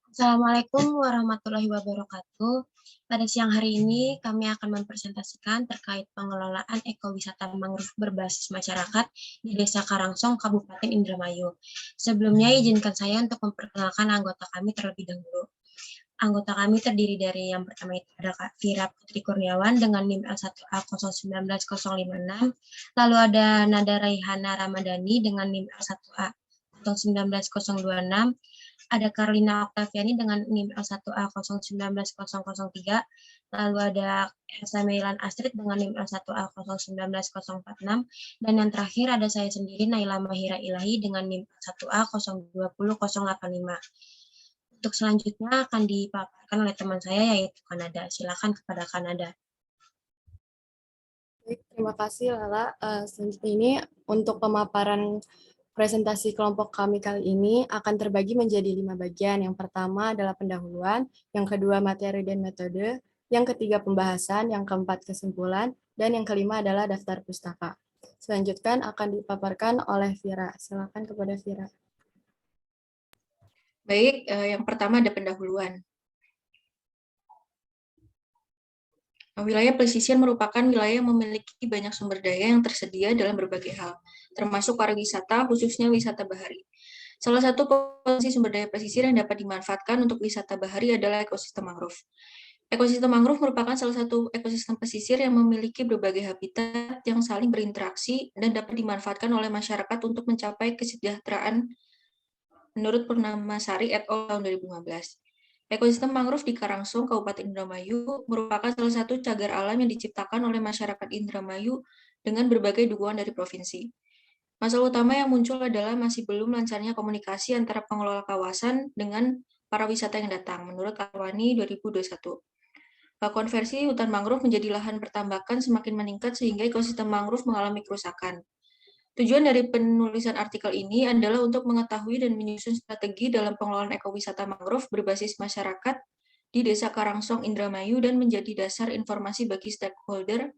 Assalamualaikum warahmatullahi wabarakatuh. Pada siang hari ini, kami akan mempresentasikan terkait pengelolaan ekowisata mangrove berbasis masyarakat di Desa Karangsong, Kabupaten Indramayu. Sebelumnya, izinkan saya untuk memperkenalkan anggota kami terlebih dahulu. Anggota kami terdiri dari yang pertama itu ada Kak Vira Putri Kurniawan dengan NIM L1A019056, lalu ada Nada Raihana Ramadhani dengan NIM L1A019.026, ada Karlina Oktaviani dengan NIM L1A019.003, lalu ada Elsa Meilan Astrid dengan NIM L1A019.046, dan yang terakhir ada saya sendiri Naila Mahira Ilahi dengan NIM L1A020.085. Untuk selanjutnya akan dipaparkan oleh teman saya yaitu Kanada. Silakan kepada Kanada. Baik, terima kasih Lala. Selanjutnya ini untuk pemaparan presentasi kelompok kami kali ini akan terbagi menjadi 5 bagian. Yang pertama adalah pendahuluan, yang kedua materi dan metode, yang ketiga pembahasan, yang keempat kesimpulan, dan yang kelima adalah daftar pustaka. Selanjutnya akan dipaparkan oleh Vira. Silakan kepada Vira. Baik, yang pertama ada pendahuluan. Wilayah pesisir merupakan wilayah yang memiliki banyak sumber daya yang tersedia dalam berbagai hal, termasuk pariwisata, khususnya wisata bahari. Salah satu potensi sumber daya pesisir yang dapat dimanfaatkan untuk wisata bahari adalah ekosistem mangrove. Ekosistem mangrove merupakan salah satu ekosistem pesisir yang memiliki berbagai habitat yang saling berinteraksi dan dapat dimanfaatkan oleh masyarakat untuk mencapai kesejahteraan menurut Purnamasari et al. Tahun 2015. Ekosistem mangrove di Karangsong, Kabupaten Indramayu, merupakan salah satu cagar alam yang diciptakan oleh masyarakat Indramayu dengan berbagai dukungan dari provinsi. Masalah utama yang muncul adalah masih belum lancarnya komunikasi antara pengelola kawasan dengan para wisata yang datang, menurut Arwani 2021. Konversi hutan mangrove menjadi lahan pertambakan semakin meningkat sehingga ekosistem mangrove mengalami kerusakan. Tujuan dari penulisan artikel ini adalah untuk mengetahui dan menyusun strategi dalam pengelolaan ekowisata mangrove berbasis masyarakat di Desa Karangsong, Indramayu, dan menjadi dasar informasi bagi stakeholder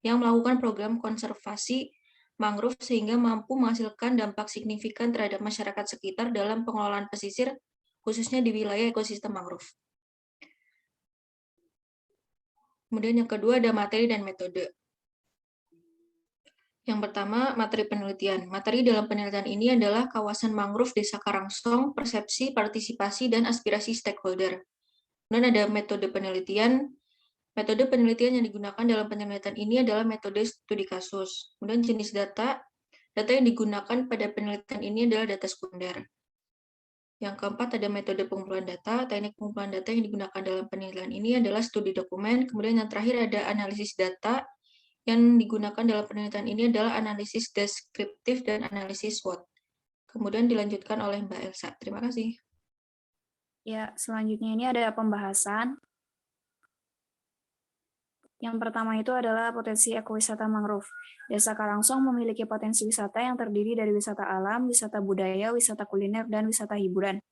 yang melakukan program konservasi mangrove sehingga mampu menghasilkan dampak signifikan terhadap masyarakat sekitar dalam pengelolaan pesisir, khususnya di wilayah ekosistem mangrove. Kemudian yang kedua ada materi dan metode. Yang pertama, materi penelitian. Materi dalam penelitian ini adalah kawasan mangrove Desa Karangsong, persepsi, partisipasi, dan aspirasi stakeholder. Kemudian ada metode penelitian. Metode penelitian yang digunakan dalam penelitian ini adalah metode studi kasus. Kemudian jenis data. Data yang digunakan pada penelitian ini adalah data sekunder. Yang keempat ada metode pengumpulan data. Teknik pengumpulan data yang digunakan dalam penelitian ini adalah studi dokumen. Kemudian yang terakhir ada analisis data. Yang digunakan dalam penelitian ini adalah analisis deskriptif dan analisis SWOT. Kemudian dilanjutkan oleh Mbak Elsa. Terima kasih. Ya, selanjutnya ini ada pembahasan. Yang pertama itu adalah potensi ekowisata mangrove. Desa Karangsong memiliki potensi wisata yang terdiri dari wisata alam, wisata budaya, wisata kuliner, dan wisata hiburan.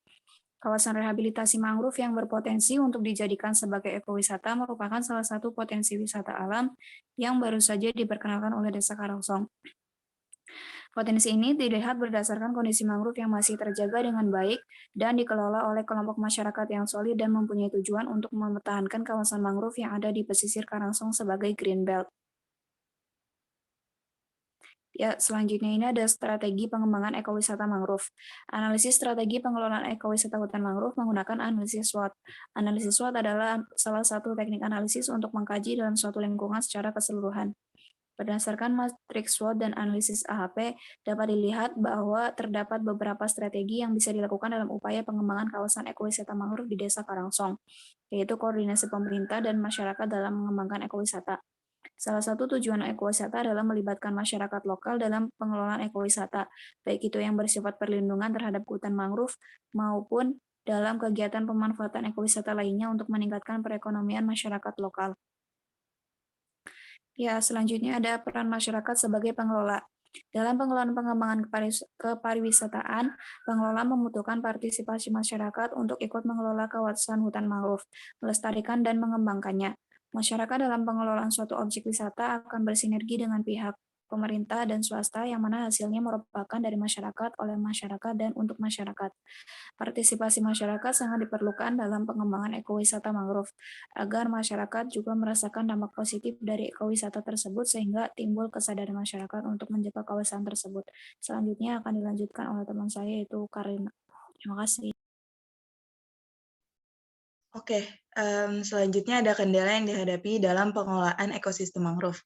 Kawasan rehabilitasi mangrove yang berpotensi untuk dijadikan sebagai ekowisata merupakan salah satu potensi wisata alam yang baru saja diperkenalkan oleh Desa Karangsong. Potensi ini dilihat berdasarkan kondisi mangrove yang masih terjaga dengan baik dan dikelola oleh kelompok masyarakat yang solid dan mempunyai tujuan untuk mempertahankan kawasan mangrove yang ada di pesisir Karangsong sebagai green belt. Ya, selanjutnya ini ada strategi pengembangan ekowisata mangrove. Analisis strategi pengelolaan ekowisata hutan mangrove menggunakan analisis SWOT. Analisis SWOT adalah salah satu teknik analisis untuk mengkaji dalam suatu lingkungan secara keseluruhan. Berdasarkan matriks SWOT dan analisis AHP, dapat dilihat bahwa terdapat beberapa strategi yang bisa dilakukan dalam upaya pengembangan kawasan ekowisata mangrove di Desa Karangsong, yaitu koordinasi pemerintah dan masyarakat dalam mengembangkan ekowisata. Salah satu tujuan ekowisata adalah melibatkan masyarakat lokal dalam pengelolaan ekowisata, baik itu yang bersifat perlindungan terhadap hutan mangrove maupun dalam kegiatan pemanfaatan ekowisata lainnya untuk meningkatkan perekonomian masyarakat lokal. Ya, selanjutnya ada peran masyarakat sebagai pengelola. Dalam pengelolaan pengembangan kepariwisataan, pengelola membutuhkan partisipasi masyarakat untuk ikut mengelola kawasan hutan mangrove, melestarikan dan mengembangkannya. Masyarakat dalam pengelolaan suatu objek wisata akan bersinergi dengan pihak pemerintah dan swasta yang mana hasilnya merupakan dari masyarakat, oleh masyarakat, dan untuk masyarakat. Partisipasi masyarakat sangat diperlukan dalam pengembangan ekowisata mangrove, agar masyarakat juga merasakan dampak positif dari ekowisata tersebut sehingga timbul kesadaran masyarakat untuk menjaga kawasan tersebut. Selanjutnya akan dilanjutkan oleh teman saya yaitu Karina. Terima kasih. Oke, selanjutnya ada kendala yang dihadapi dalam pengelolaan ekosistem mangrove.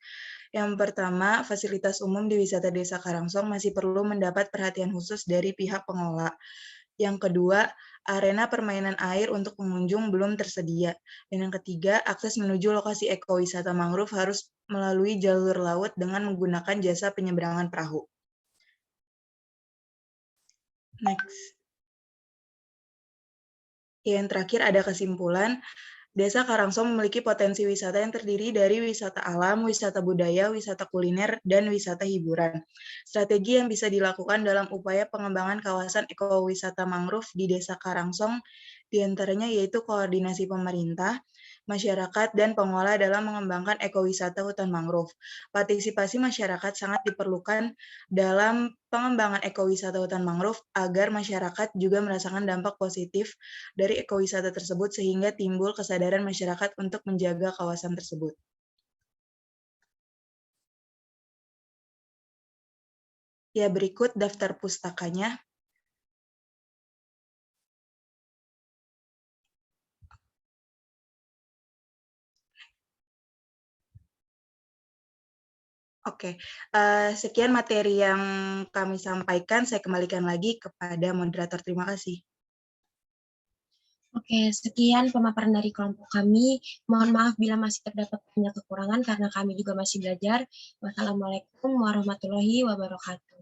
Yang pertama, fasilitas umum di wisata Desa Karangsong masih perlu mendapat perhatian khusus dari pihak pengelola. Yang kedua, arena permainan air untuk pengunjung belum tersedia. Dan yang ketiga, akses menuju lokasi ekowisata mangrove harus melalui jalur laut dengan menggunakan jasa penyeberangan perahu. Next. Yang terakhir ada kesimpulan, Desa Karangsong memiliki potensi wisata yang terdiri dari wisata alam, wisata budaya, wisata kuliner, dan wisata hiburan. Strategi yang bisa dilakukan dalam upaya pengembangan kawasan ekowisata mangrove di Desa Karangsong diantaranya yaitu koordinasi pemerintah, masyarakat, dan pengelola dalam mengembangkan ekowisata hutan mangrove. Partisipasi masyarakat sangat diperlukan dalam pengembangan ekowisata hutan mangrove agar masyarakat juga merasakan dampak positif dari ekowisata tersebut sehingga timbul kesadaran masyarakat untuk menjaga kawasan tersebut. Ya, berikut daftar pustakanya. Oke, sekian materi yang kami sampaikan. Saya kembalikan lagi kepada moderator. Terima kasih. Oke, sekian pemaparan dari kelompok kami. Mohon maaf bila masih terdapat banyak kekurangan karena kami juga masih belajar. Wassalamualaikum warahmatullahi wabarakatuh.